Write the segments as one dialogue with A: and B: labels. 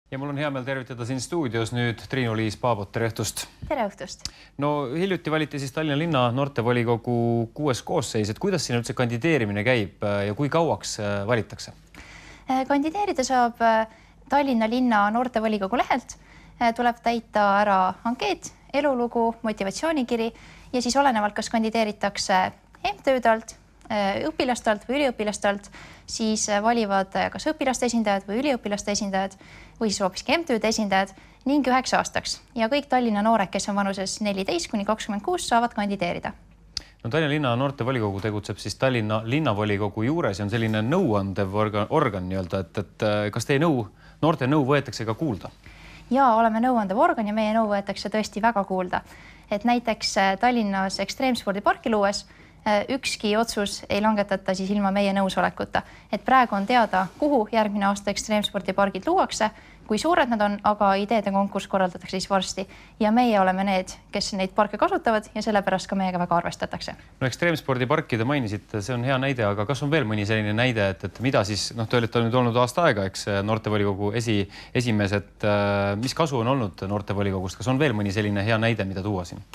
A: Ja mul on hea meel tervitada siin stuudios nüüd Triinu-Liis Paabot, tere õhtust.
B: Tere õhtust.
A: No hiljuti valiti siis Tallinna linna noortevolikogu 6. koosseis, et kuidas siin üldse kandideerimine käib ja kui kauaks valitakse?
B: Kandideerida saab Tallinna linna noortevolikogu lehelt. Tuleb täita ära ankeet, elulugu, motivatsioonikiri ja siis olenevalt, kas kandideeritakse MTÜ-de alt, õpilaste alt või üliõpilaste alt, siis valivad kas õpilaste esindajad või üliõpilaste esindajad või siis hoopiski MTÜ-de esindajad ning 9 aastaks. Ja kõik Tallinna noored, kes on vanuses 14–26, saavad kandideerida.
A: No, Tallinna linna noortevolikogu tegutseb siis Tallinna linnavolikogu juures ja on selline nõuandev organ nii-öelda, et kas teie noorte nõu võetakse ka kuulda?
B: Ja oleme nõuandev organ ja meie nõu võetakse tõesti väga kuulda. Et näiteks Tallinnas ekstreemspordiparki luues ükski otsus ei langetata siis ilma meie nõusolekuta. Et praegu on teada, kuhu järgmine aasta ekstreemspordipargid luuakse, kui suured nad on, aga ideede konkurss korraldatakse siis varsti. Ja meie oleme need, kes neid parke kasutavad ja sellepärast ka meiega väga arvestatakse.
A: No ekstreemspordiparki te mainisite, see on hea näide, aga kas on veel mõni selline näide, et mida siis, te olete nüüd olnud aasta aega, eks noortevolikogu esimees, et mis kasu on olnud noortevolikogust? Kas on veel mõni selline hea näide, mida tuua siin?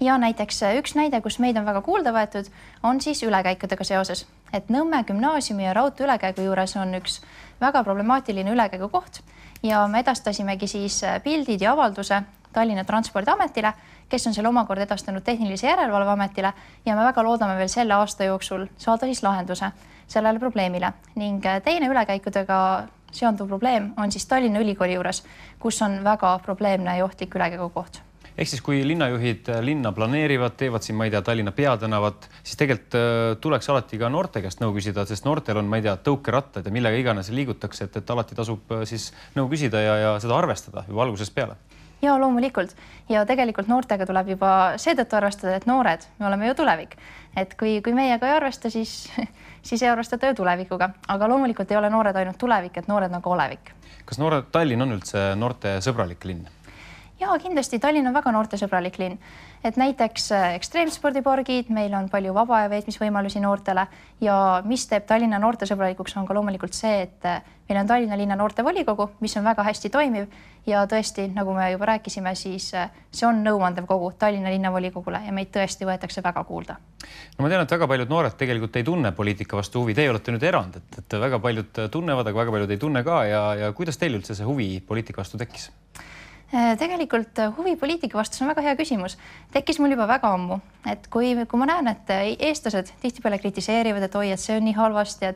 B: Ja näiteks üks näide, kus meid on väga kuulda võetud, on siis ülekäikudega seoses. Et Nõmme gümnaasiumi ja raudtee ülekäigu juures on üks väga problemaatiline ülekäigu koht ja me edastasimegi siis pildid ja avalduse Tallinna Transpordiametile, kes on selle omakorda edastanud Tehnilise Järelevalveametile ja me väga loodame veel selle aasta jooksul saada siis lahenduse sellele probleemile. Ning teine ülekäikudega seonduv probleem on siis Tallinna Ülikooli juures, kus on väga probleemne ja ohtlik ülekäigu koht.
A: Ehk siis, kui linnajuhid linna planeerivad, teevad siin, ma ei tea, Tallinna peatänavat, siis tegelikult tuleks alati ka noorte käest nõu küsida, sest noortel on, ma ei tea, tõukerattad ja millega iganes liigutakse, et alati tasub siis nõu küsida ja seda arvestada juba algusest peale.
B: Ja loomulikult. Ja tegelikult noortega tuleb juba seetõttu arvestada, et noored, me oleme ju tulevik. Et kui meiega ei arvesta, siis ei arvestada ju tulevikuga. Aga loomulikult ei ole noored ainult tulevik, et noored nagu olevik.
A: Kas Tallinn on üldse noorte sõbralik linn?
B: Ja kindlasti Tallinn on väga noortesõbralik linn. Et näiteks ekstreemspordipargid, meil on palju vaba aja veetmisvõimalusi noortele ja mis teeb Tallinna noortesõbralikuks on ka loomulikult see, et meil on Tallinna linna noortevolikogu, mis on väga hästi toimiv ja tõesti, nagu me juba rääkisime, siis see on nõuandev kogu Tallinna linnavolikogule ja meid tõesti võetakse väga kuulda.
A: No ma tean, et väga paljud noored tegelikult ei tunne poliitika vastu huvi. Teie olete nüüd erand, et väga paljud tunnevad, aga väga paljud ei tunne ka ja kuidas teil üldse see huvi poliitika vastu tekkis?
B: Tegelikult huvi poliitika vastus on väga hea küsimus. Tekkis mul juba väga ammu, et kui ma näen, et eestlased tihtipeale kritiseerivad, et oi, et see on nii halvasti,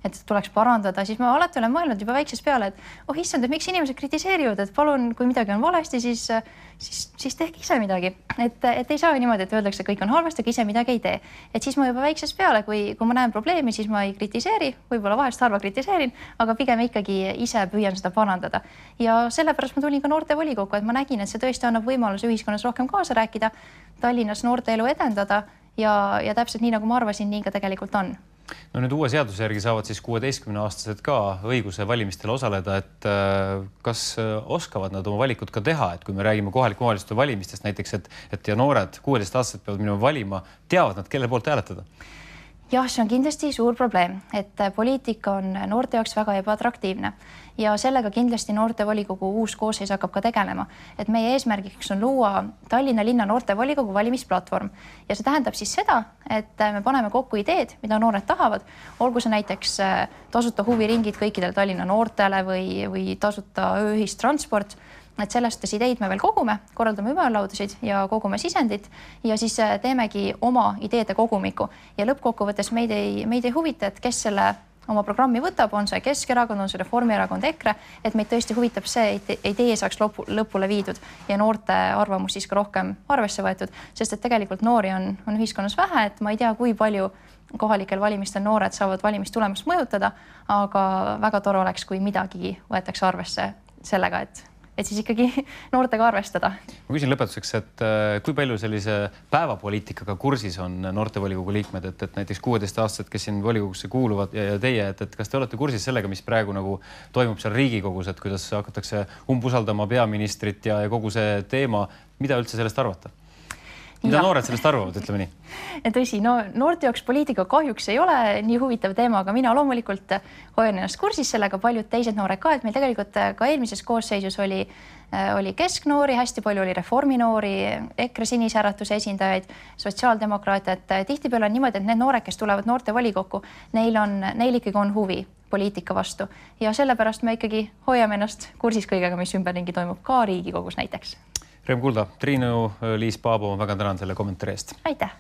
B: et tuleks parandada, siis ma alati olen mõelnud juba väiksest peale, et issand, et miks inimesed kritiseerivad, et palun, kui midagi on valesti, siis tehke ise midagi. Et ei saa niimoodi, et öeldakse, et kõik on halvasti, aga ise midagi ei tee. Et siis ma juba väiksest peale, kui ma näen probleemi, siis ma ei kritiseeri, võib-olla vahest harva kritiseerin, aga pigem ikkagi ise püüan seda parandada. Ja sellepärast ma tulin ka noortevolikogu, et ma nägin, et see tõesti annab võimaluse ühiskonnas rohkem kaasa rääkida, Tallinnas noorteelu edendada ja täpselt nii, nagu ma arvasin, nii ka tegelikult on.
A: No nüüd uue seaduse järgi saavad siis 16-aastased ka õiguse valimistel osaleda, et kas oskavad nad oma valikut ka teha, et kui me räägime kohaliku omavalitsuste valimistest näiteks, et ja noored 16-aastased peavad minema valima, teavad nad, kelle poolt hääletada?
B: Jah, see on kindlasti suur probleem, et poliitika on noorte jaoks väga ebaatraktiivne ja sellega kindlasti noortevolikogu uus koosseis hakkab ka tegelema. Et meie eesmärgiks on luua Tallinna linna noortevolikogu valimisplatvorm ja see tähendab siis seda, et me paneme kokku ideed, mida noored tahavad, olgu see näiteks tasuta huviringid kõikidele Tallinna noortele või tasuta ööühistransport. Et sellest ideid me veel kogume, korraldame ümarlaudasid ja kogume sisendit ja siis teemegi oma ideede kogumiku ja lõppkokkuvõttes meid ei huvita, et kes selle oma programmi võtab, on see Keskerakond, on see Reformierakond, EKRE, et meid tõesti huvitab see, et idee saaks lõpule viidud ja noorte arvamus siis ka rohkem arvesse võetud, sest et tegelikult noori on ühiskonnas vähe, et ma ei tea, kui palju kohalikel valimistel noored saavad valimistulemust mõjutada, aga väga tore oleks, kui midagi võetakse arvesse sellega, et siis ikkagi noortega arvestada. Ma
A: küsin lõpetuseks, et kui palju sellise päevapoliitikaga kursis on noortevolikogu liikmed, et näiteks 16-aastased, kes siin volikogusse kuuluvad ja teie, et kas te olete kursis sellega, mis praegu nagu toimub seal Riigikogus, et kuidas hakatakse umbusaldama peaministrit ja kogu see teema, mida üldse sellest arvata? Mida noored sellest arvavad, ütleme nii?
B: Tõsi, no noorte jaoks poliitika kahjuks ei ole nii huvitav teema, aga mina loomulikult hoian ennast kursis sellega, paljud teised noored ka, et meil tegelikult ka eelmises koosseisus oli kesknoori, hästi palju oli reforminoori, EKRE Sinise Äratuse esindajaid, sotsiaaldemokraate, et tihtipeale on niimoodi, et need noored, kes tulevad noorte volikokku, neil ikkagi on huvi poliitika vastu ja sellepärast me ikkagi hoiame ennast kursis kõigega, mis ümberringi toimub ka Riigikogus näiteks.
A: Rõõm kuulda. Triinu Liis Paabo, ma väga tänan selle kommentaari eest.
B: Aitäh!